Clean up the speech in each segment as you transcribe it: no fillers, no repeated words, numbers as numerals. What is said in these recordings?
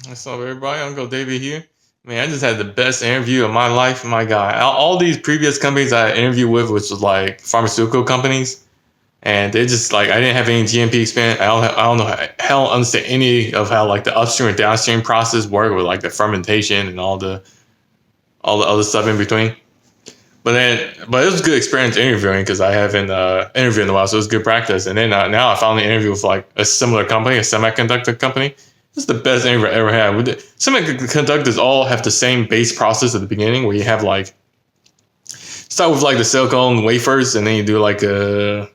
What's up, everybody? Uncle David here. Man, I just had the best interview of my life. My God, all these previous companies I interviewed with, which was like pharmaceutical companies, and they just like I didn't have any GMP experience. I don't know I don't understand any of how like the upstream and downstream process work with like the fermentation and all the other stuff in between. But it was a good experience interviewing because I haven't interviewed in a while, so it was good practice. And then now I finally interviewed with like a similar company, a semiconductor company. This is the best interview I ever had. Semiconductors all have the same base process at the beginning, where you have like start with like the silicone wafers, and then you do like a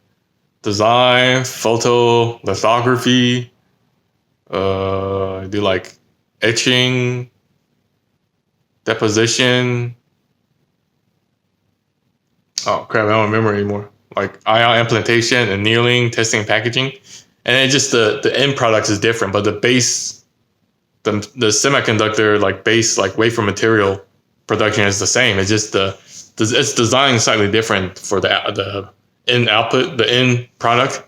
design, photo, lithography, do like etching, deposition. Oh crap, I don't remember anymore. Like ion implantation, annealing, testing, and packaging, and then just the end product is different, but the base, the semiconductor like base like wafer material production is the same. It's just it's designed slightly different for the end output, the end product.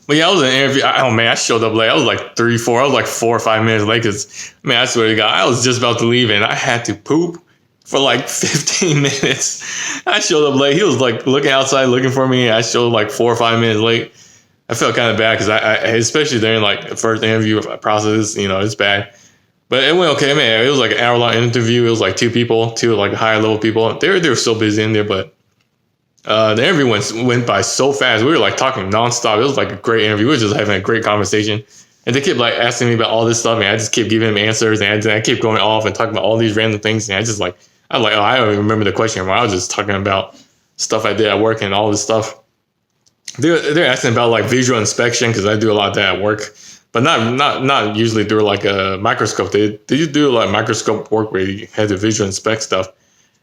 But yeah, I was in an interview. Oh man, I showed up late. I was like 3, 4. I was like 4 or 5 minutes late because man, I swear to God, I was just about to leave and I had to poop for like 15 minutes. I showed up late. He was like looking outside, looking for me. I showed up like 4 or 5 minutes late. I felt kind of bad because I especially during like the first interview process, it's bad. But it went okay, man. It was like an hour long interview. It was like two people, two like higher level people. They were so busy in there, but the interview went by so fast. We were like talking nonstop. It was like a great interview. We were just having a great conversation. And they kept like asking me about all this stuff, and I just kept giving them answers, and I kept going off and talking about all these random things. And I was like, oh, I don't even remember the question anymore. I was just talking about stuff I did at work and all this stuff. They're asking about like visual inspection because I do a lot of that at work, but not usually through like a microscope. They do like microscope work where you had to visual inspect stuff.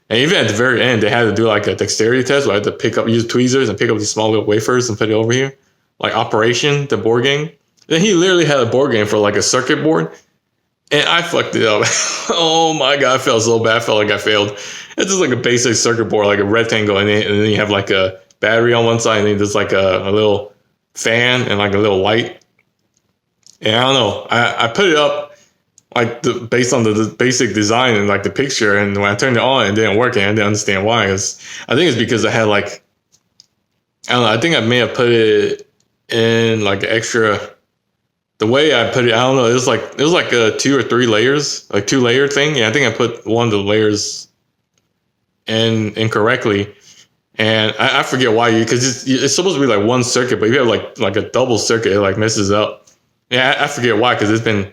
And even at the very end, they had to do like a dexterity test where I had to use tweezers and pick up these small little wafers and put it over here. Like Operation, the board game. Then he literally had a board game for like a circuit board. And I fucked it up. Oh my God, I felt so bad. I felt like I failed. It's just like a basic circuit board, like a rectangle in it. And then you have like a battery on one side, and then there's like a little fan and like a little light. And I don't know. I put it up like based on the basic design and like the picture, and when I turned it on, it didn't work, and I didn't understand why. I think it's because I had like, I don't know. I think I may have put it in like an extra. The way I put it, I don't know. It was like a 2 or 3 layers, like 2-layer thing. Yeah, I think I put one of the layers in incorrectly. And I forget why because it's supposed to be like one circuit, but if you have like a double circuit, it like messes up. Yeah, I forget why because it's been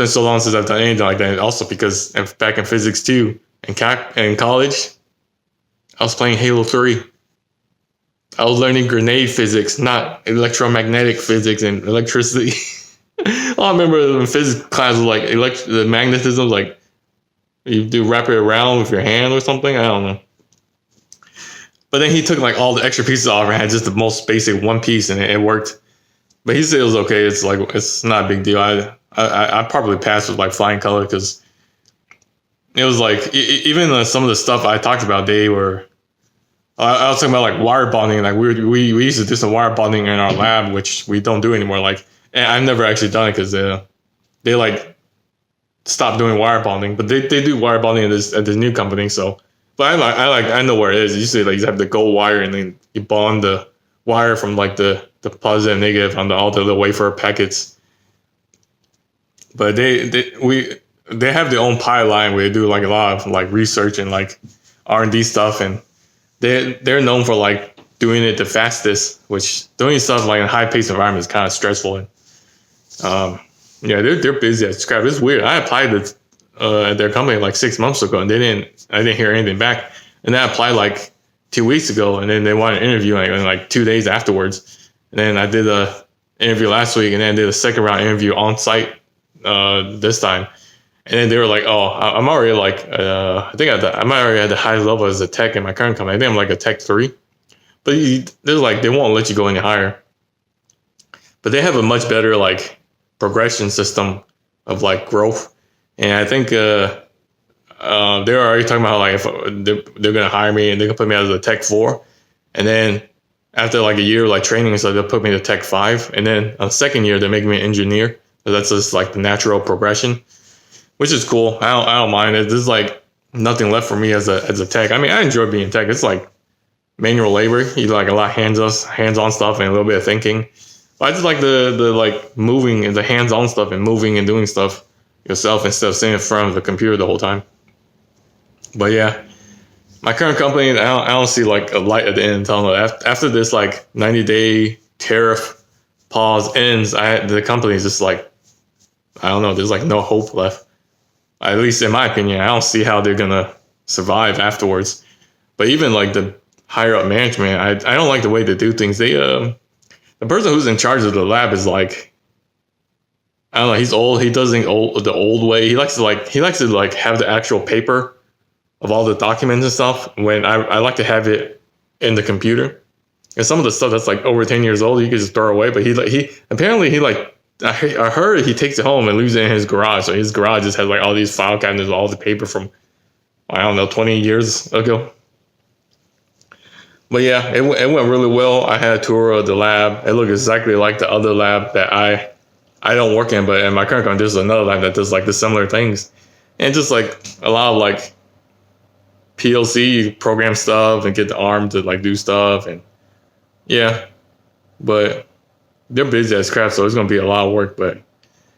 so long since I've done anything like that. And also because back in physics too, in college, I was playing Halo 3. I was learning grenade physics, not electromagnetic physics and electricity. All I remember in physics class was like the magnetism, like you do wrap it around with your hand or something. I don't know. But then he took like all the extra pieces off and had just the most basic one piece, and it worked. But he said it was okay. It's not a big deal. I probably passed with like flying color because it was like even some of the stuff I talked about, they were. I was talking about like wire bonding. Like we used to do some wire bonding in our lab, which we don't do anymore. Like, and I've never actually done it because they like stopped doing wire bonding, but they do wire bonding at this new company. So. But I know where it is. Usually, like you have the gold wire, and then you bond the wire from like the positive and negative on all the little wafer packets. But they have their own pipeline where they do like a lot of like research and like R&D stuff, and they're known for like doing it the fastest. Which doing stuff like in high paced environment is kind of stressful. And yeah, they're busy as crap. It's weird. I applied to at their company like 6 months ago, and I didn't hear anything back. And then I applied like 2 weeks ago, and then they wanted an interview like 2 days afterwards. And then I did a interview last week, and then did a second round interview on site this time. And then they were like, "Oh, I'm already like I'm already at the highest level as a tech in my current company. I think I'm like a tech 3, but they're like they won't let you go any higher. But they have a much better like progression system of like growth." And I think they're already talking about how like if they're gonna hire me and they're gonna put me as a tech 4, and then after like a year of like training, so they'll put me to tech 5, and then on the second year they're making me an engineer That's just like the natural progression, which is cool. I don't mind it. There's like nothing left for me as a tech. I mean, I enjoy being tech. It's like manual labor. You do like a lot of hands-on stuff and a little bit of thinking. But I just like the like moving and the hands-on stuff and moving and doing stuff yourself instead of sitting in front of the computer the whole time. But yeah, my current company, I don't see like a light at the end of the tunnel. After this like 90-day tariff pause ends, the company is just like, I don't know, there's like no hope left. At least in my opinion, I don't see how they're gonna survive afterwards. But even like the higher up management, I don't like the way they do things. The person who's in charge of the lab is like, I don't know, he's old. He does things the old way. He likes to have the actual paper of all the documents and stuff. When I like to have it in the computer. And some of the stuff that's like over 10 years old, you can just throw away. But he apparently I heard he takes it home and leaves it in his garage. So his garage just has like all these file cabinets with all the paper from, I don't know, 20 years ago. But yeah, it went really well. I had a tour of the lab. It looked exactly like the other lab that I don't work in, but in my current company, there's another lab that does like the similar things. And just like a lot of like PLC program stuff and get the arm to like do stuff. And yeah, but they're busy as crap, so it's going to be a lot of work. But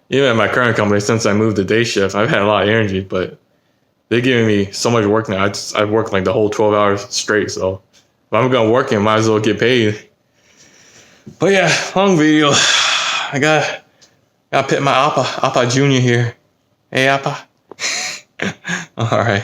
even at my current company, since I moved to day shift, I've had a lot of energy, but they're giving me so much work now. I work like the whole 12 hours straight. So if I'm going to work, I might as well get paid. But yeah, long video. I got to pit my Appa Jr. here. Hey, Appa. All right.